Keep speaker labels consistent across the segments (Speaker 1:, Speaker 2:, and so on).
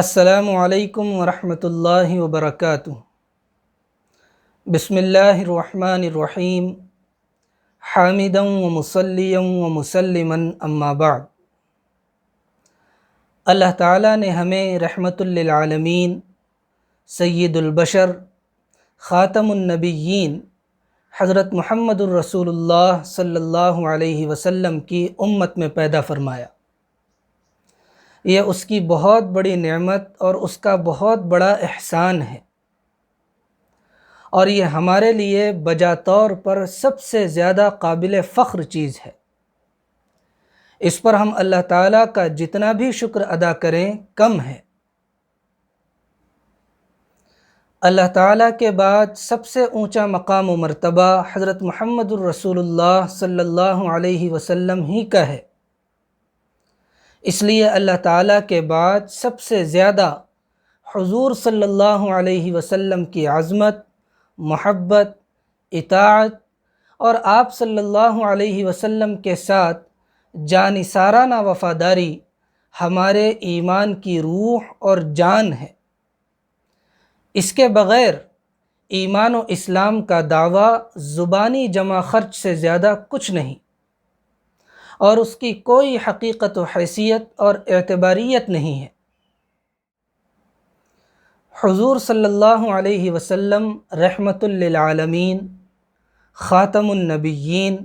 Speaker 1: السلام علیکم ورحمۃ اللہ وبرکاتہ۔ بسم اللہ الرحمن الرحیم، حامدا ومصلیا ومسلما اما بعد۔ اللہ تعالیٰ نے ہمیں رحمت للعالمین، سید البشر، خاتم النبیین حضرت محمد الرسول اللہ صلی اللہ علیہ وسلم کی امت میں پیدا فرمایا۔ یہ اس کی بہت بڑی نعمت اور اس کا بہت بڑا احسان ہے، اور یہ ہمارے لیے بجا طور پر سب سے زیادہ قابل فخر چیز ہے۔ اس پر ہم اللہ تعالیٰ کا جتنا بھی شکر ادا کریں کم ہے۔ اللہ تعالیٰ کے بعد سب سے اونچا مقام و مرتبہ حضرت محمد الرسول اللہ صلی اللہ علیہ وسلم ہی کا ہے۔ اس لیے اللہ تعالیٰ کے بعد سب سے زیادہ حضور صلی اللہ علیہ وسلم کی عظمت، محبت، اطاعت اور آپ صلی اللہ علیہ وسلم کے ساتھ جانثارانہ وفاداری ہمارے ایمان کی روح اور جان ہے۔ اس کے بغیر ایمان و اسلام کا دعویٰ زبانی جمع خرچ سے زیادہ کچھ نہیں، اور اس کی کوئی حقیقت و حیثیت اور اعتباریت نہیں ہے۔ حضور صلی اللہ علیہ وسلم رحمت للعالمین، خاتم النبیین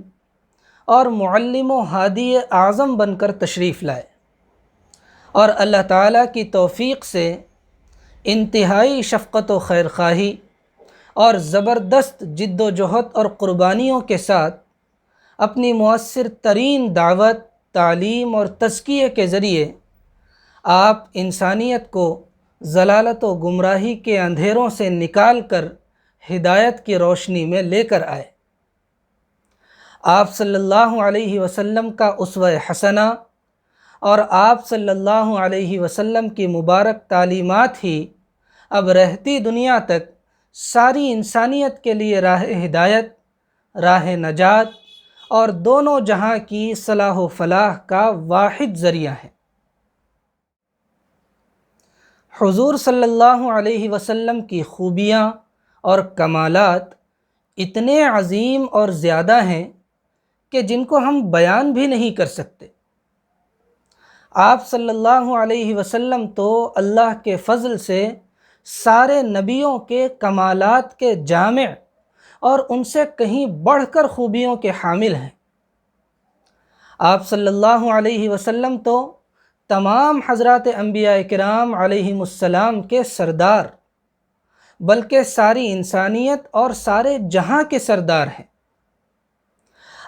Speaker 1: اور معلم و ہادی اعظم بن کر تشریف لائے، اور اللہ تعالیٰ کی توفیق سے انتہائی شفقت و خیرخواہی اور زبردست جد و جہد اور قربانیوں کے ساتھ اپنی مؤثر ترین دعوت، تعلیم اور تزکیے کے ذریعے آپ انسانیت کو ضلالت و گمراہی کے اندھیروں سے نکال کر ہدایت کی روشنی میں لے کر آئے۔ آپ صلی اللہ علیہ وسلم کا اسوہ حسنہ اور آپ صلی اللہ علیہ وسلم کی مبارک تعلیمات ہی اب رہتی دنیا تک ساری انسانیت کے لیے راہ ہدایت، راہ نجات اور دونوں جہاں کی صلاح و فلاح کا واحد ذریعہ ہے۔ حضور صلی اللہ علیہ وسلم کی خوبیاں اور کمالات اتنے عظیم اور زیادہ ہیں کہ جن کو ہم بیان بھی نہیں کر سکتے۔ آپ صلی اللہ علیہ وسلم تو اللہ کے فضل سے سارے نبیوں کے کمالات کے جامع اور ان سے کہیں بڑھ کر خوبیوں کے حامل ہیں۔ آپ صلی اللہ علیہ وسلم تو تمام حضرات انبیاء کرام علیہم السلام کے سردار، بلکہ ساری انسانیت اور سارے جہاں کے سردار ہیں۔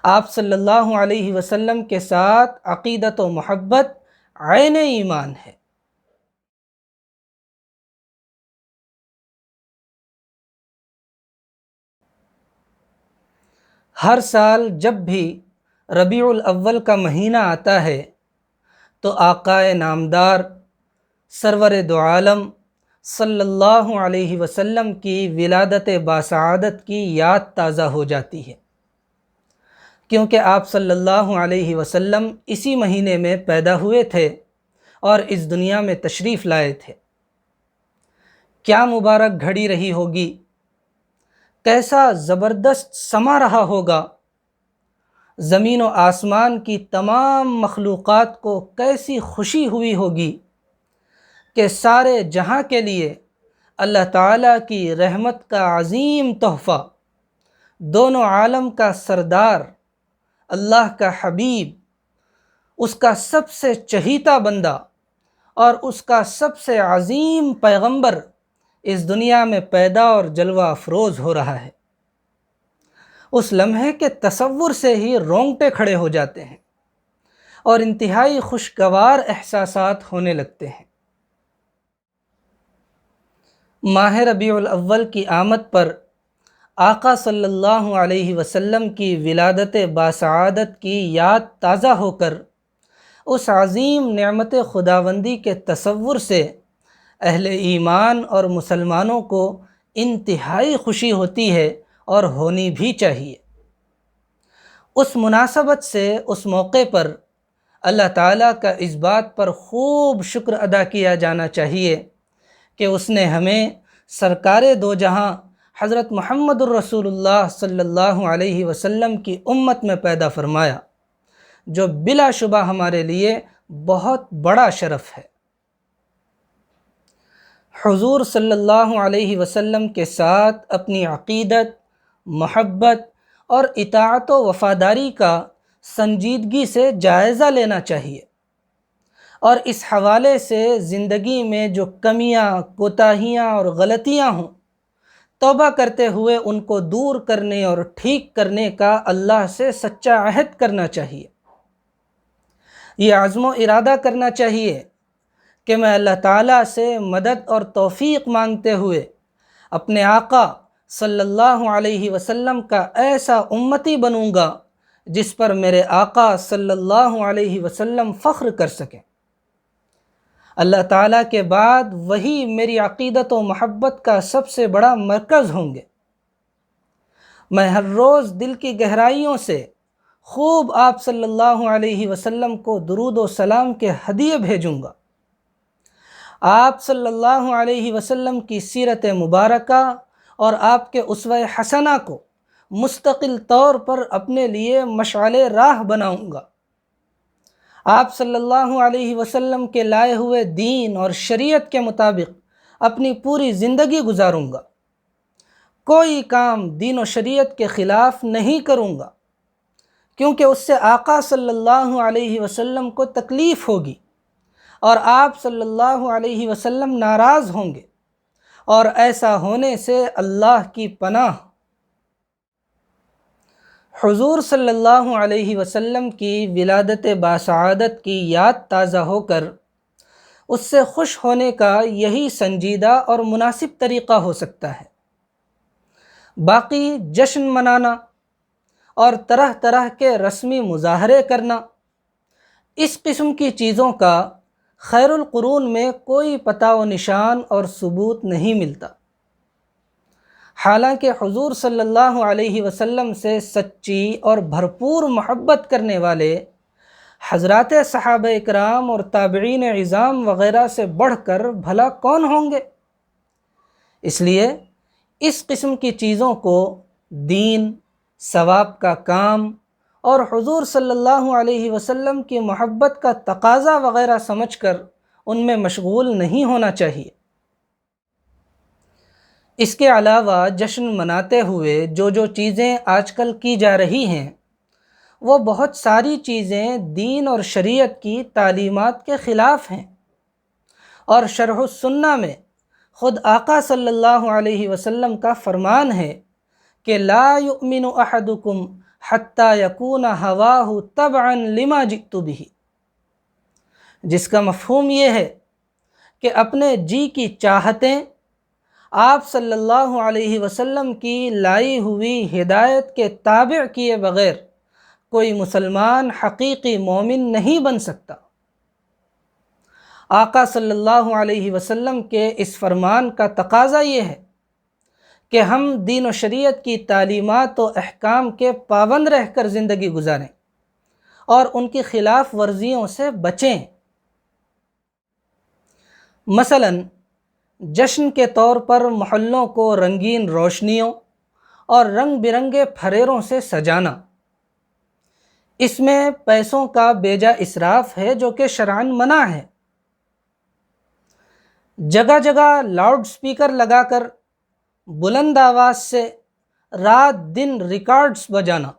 Speaker 1: آپ صلی اللہ علیہ وسلم کے ساتھ عقیدت و محبت عین ایمان ہے۔ ہر سال جب بھی ربیع الاول کا مہینہ آتا ہے تو آقائے نامدار سرور دو عالم صلی اللہ علیہ وسلم کی ولادت باسعادت کی یاد تازہ ہو جاتی ہے، کیونکہ آپ صلی اللہ علیہ وسلم اسی مہینے میں پیدا ہوئے تھے اور اس دنیا میں تشریف لائے تھے۔ کیا مبارک گھڑی رہی ہوگی، کیسا زبردست سما رہا ہوگا، زمین و آسمان کی تمام مخلوقات کو کیسی خوشی ہوئی ہوگی کہ سارے جہاں کے لیے اللہ تعالیٰ کی رحمت کا عظیم تحفہ، دونوں عالم کا سردار، اللہ کا حبیب، اس کا سب سے چہیتا بندہ اور اس کا سب سے عظیم پیغمبر اس دنیا میں پیدا اور جلوہ افروز ہو رہا ہے۔ اس لمحے کے تصور سے ہی رونگٹے کھڑے ہو جاتے ہیں اور انتہائی خوشگوار احساسات ہونے لگتے ہیں۔ ماہ ربیع الاول کی آمد پر آقا صلی اللہ علیہ وسلم کی ولادت باسعادت کی یاد تازہ ہو کر اس عظیم نعمت خداوندی کے تصور سے اہل ایمان اور مسلمانوں کو انتہائی خوشی ہوتی ہے اور ہونی بھی چاہیے۔ اس مناسبت سے اس موقع پر اللہ تعالیٰ کا اس بات پر خوب شکر ادا کیا جانا چاہیے کہ اس نے ہمیں سرکار دو جہاں حضرت محمد الرسول اللہ صلی اللہ علیہ وسلم کی امت میں پیدا فرمایا، جو بلا شبہ ہمارے لیے بہت بڑا شرف ہے۔ حضور صلی اللہ علیہ وسلم کے ساتھ اپنی عقیدت، محبت اور اطاعت و وفاداری کا سنجیدگی سے جائزہ لینا چاہیے، اور اس حوالے سے زندگی میں جو کمیاں، کوتاہیاں اور غلطیاں ہوں، توبہ کرتے ہوئے ان کو دور کرنے اور ٹھیک کرنے کا اللہ سے سچا عہد کرنا چاہیے۔ یہ عزم و ارادہ کرنا چاہیے کہ میں اللہ تعالیٰ سے مدد اور توفیق مانگتے ہوئے اپنے آقا صلی اللہ علیہ وسلم کا ایسا امتی بنوں گا جس پر میرے آقا صلی اللہ علیہ وسلم فخر کر سکیں۔ اللہ تعالیٰ کے بعد وہی میری عقیدت و محبت کا سب سے بڑا مرکز ہوں گے۔ میں ہر روز دل کی گہرائیوں سے خوب آپ صلی اللہ علیہ وسلم کو درود و سلام کے ہدیے بھیجوں گا۔ آپ صلی اللہ علیہ وسلم کی سیرت مبارکہ اور آپ کے اسوہ حسنہ کو مستقل طور پر اپنے لیے مشعل راہ بناؤں گا۔ آپ صلی اللہ علیہ وسلم کے لائے ہوئے دین اور شریعت کے مطابق اپنی پوری زندگی گزاروں گا۔ کوئی کام دین و شریعت کے خلاف نہیں کروں گا، کیونکہ اس سے آقا صلی اللہ علیہ وسلم کو تکلیف ہوگی اور آپ صلی اللہ علیہ وسلم ناراض ہوں گے، اور ایسا ہونے سے اللہ کی پناہ۔ حضور صلی اللہ علیہ وسلم کی ولادت باسعادت کی یاد تازہ ہو کر اس سے خوش ہونے کا یہی سنجیدہ اور مناسب طریقہ ہو سکتا ہے۔ باقی جشن منانا اور طرح طرح کے رسمی مظاہرے کرنا، اس قسم کی چیزوں کا خیر القرون میں کوئی پتہ و نشان اور ثبوت نہیں ملتا۔ حالانکہ حضور صلی اللہ علیہ وسلم سے سچی اور بھرپور محبت کرنے والے حضرات صحابہ اکرام اور تابعین عظام وغیرہ سے بڑھ کر بھلا کون ہوں گے؟ اس لیے اس قسم کی چیزوں کو دین، ثواب کا کام اور حضور صلی اللہ علیہ وسلم کی محبت کا تقاضا وغیرہ سمجھ کر ان میں مشغول نہیں ہونا چاہیے۔ اس کے علاوہ جشن مناتے ہوئے جو چیزیں آج کل کی جا رہی ہیں، وہ بہت ساری چیزیں دین اور شریعت کی تعلیمات کے خلاف ہیں، اور شرح السنہ میں خود آقا صلی اللہ علیہ وسلم کا فرمان ہے کہ لا یؤمن احدکم حتی یکون ہواہ تبعا لما جئت بہ، جس کا مفہوم یہ ہے کہ اپنے جی کی چاہتیں آپ صلی اللہ علیہ وسلم کی لائی ہوئی ہدایت کے تابع کیے بغیر کوئی مسلمان حقیقی مومن نہیں بن سکتا۔ آقا صلی اللہ علیہ وسلم کے اس فرمان کا تقاضا یہ ہے کہ ہم دین و شریعت کی تعلیمات و احکام کے پابند رہ کر زندگی گزاریں اور ان کی خلاف ورزیوں سے بچیں۔ مثلاً جشن کے طور پر محلوں کو رنگین روشنیوں اور رنگ برنگے پھریروں سے سجانا، اس میں پیسوں کا بیجا اسراف ہے جو کہ شرعاً منع ہے۔ جگہ جگہ لاؤڈ سپیکر لگا کر بلند آواز سے رات دن ریکارڈز بجانا،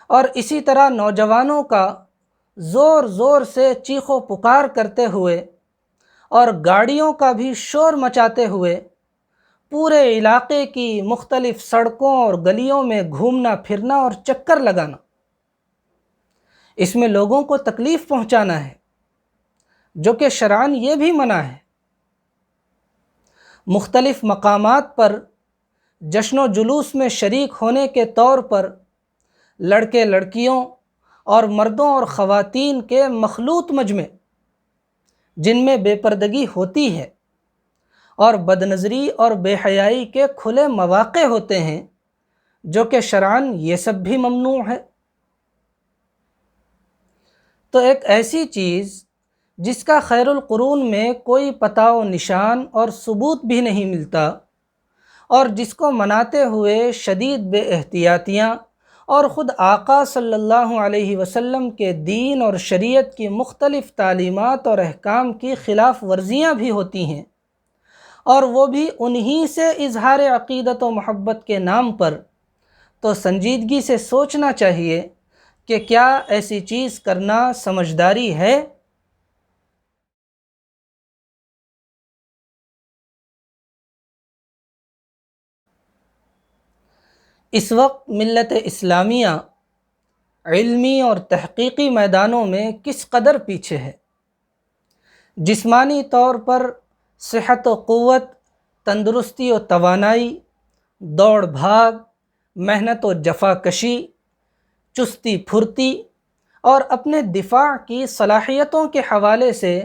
Speaker 1: اور اسی طرح نوجوانوں کا زور زور سے چیخ و پکار کرتے ہوئے اور گاڑیوں کا بھی شور مچاتے ہوئے پورے علاقے کی مختلف سڑکوں اور گلیوں میں گھومنا پھرنا اور چکر لگانا، اس میں لوگوں کو تکلیف پہنچانا ہے، جو کہ شرعاً یہ بھی منع ہے۔ مختلف مقامات پر جشن و جلوس میں شریک ہونے کے طور پر لڑکے لڑکیوں اور مردوں اور خواتین کے مخلوط مجمع، جن میں بے پردگی ہوتی ہے اور بدنظری اور بے حیائی کے کھلے مواقع ہوتے ہیں، جو کہ شرعاً یہ سب بھی ممنوع ہے۔ تو ایک ایسی چیز جس کا خیر القرون میں کوئی پتہ و نشان اور ثبوت بھی نہیں ملتا، اور جس کو مناتے ہوئے شدید بے احتیاطیاں اور خود آقا صلی اللہ علیہ وسلم کے دین اور شریعت کی مختلف تعلیمات اور احکام کی خلاف ورزیاں بھی ہوتی ہیں، اور وہ بھی انہی سے اظہار عقیدت و محبت کے نام پر، تو سنجیدگی سے سوچنا چاہیے کہ کیا ایسی چیز کرنا سمجھداری ہے؟ اس وقت ملت اسلامیہ علمی اور تحقیقی میدانوں میں کس قدر پیچھے ہے۔ جسمانی طور پر صحت و قوت، تندرستی و توانائی، دوڑ بھاگ، محنت و جفا کشی، چستی پھرتی اور اپنے دفاع کی صلاحیتوں کے حوالے سے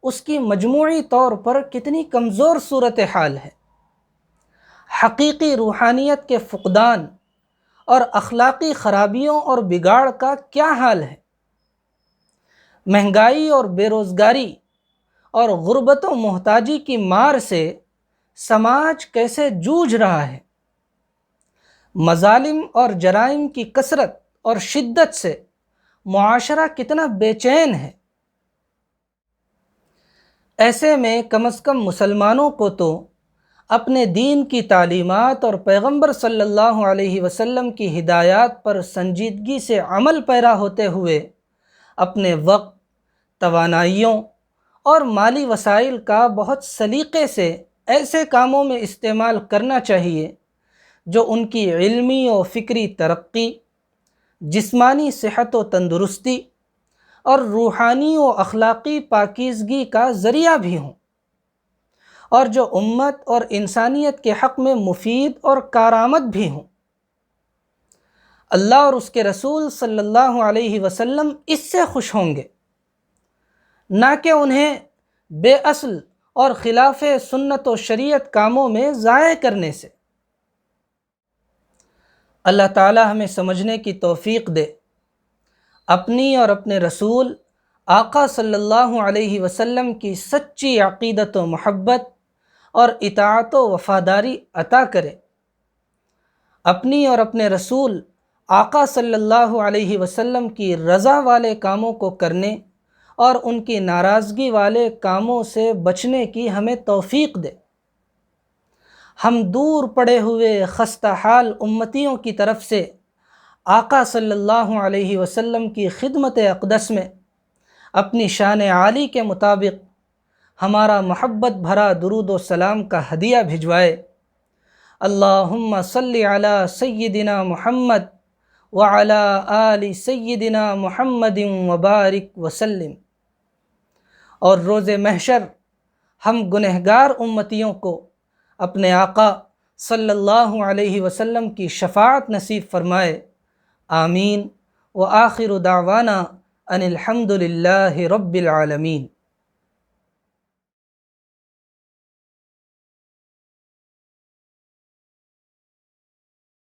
Speaker 1: اس کی مجموعی طور پر کتنی کمزور صورتحال ہے۔ حقیقی روحانیت کے فقدان اور اخلاقی خرابیوں اور بگاڑ کا کیا حال ہے۔ مہنگائی اور بے روزگاری اور غربت و محتاجی کی مار سے سماج کیسے جوجھ رہا ہے۔ مظالم اور جرائم کی کثرت اور شدت سے معاشرہ کتنا بے چین ہے۔ ایسے میں کم از کم مسلمانوں کو تو اپنے دین کی تعلیمات اور پیغمبر صلی اللہ علیہ وسلم کی ہدایات پر سنجیدگی سے عمل پیرا ہوتے ہوئے اپنے وقت، توانائیوں اور مالی وسائل کا بہت سلیقے سے ایسے کاموں میں استعمال کرنا چاہیے جو ان کی علمی و فکری ترقی، جسمانی صحت و تندرستی اور روحانی و اخلاقی پاکیزگی کا ذریعہ بھی ہوں، اور جو امت اور انسانیت کے حق میں مفید اور کارآمد بھی ہوں۔ اللہ اور اس کے رسول صلی اللہ علیہ وسلم اس سے خوش ہوں گے، نہ کہ انہیں بے اصل اور خلاف سنت و شریعت کاموں میں ضائع کرنے سے۔ اللہ تعالی ہمیں سمجھنے کی توفیق دے، اپنی اور اپنے رسول آقا صلی اللہ علیہ وسلم کی سچی عقیدت و محبت اور اطاعت و وفاداری عطا کرے، اپنی اور اپنے رسول آقا صلی اللہ علیہ وسلم کی رضا والے کاموں کو کرنے اور ان کی ناراضگی والے کاموں سے بچنے کی ہمیں توفیق دے۔ ہم دور پڑے ہوئے خستہ حال امتیوں کی طرف سے آقا صلی اللہ علیہ وسلم کی خدمت اقدس میں اپنی شان عالی کے مطابق ہمارا محبت بھرا درود و سلام کا ہدیہ بھجوائے۔ اللہم صلی علی سیدنا محمد وعلی آل سیدنا محمد وبارک وسلم۔ اور روز محشر ہم گنہگار امتیوں کو اپنے آقا صلی اللہ علیہ وسلم کی شفاعت نصیب فرمائے، آمین۔ وآخر دعوانا ان الحمد للہ رب العالمین۔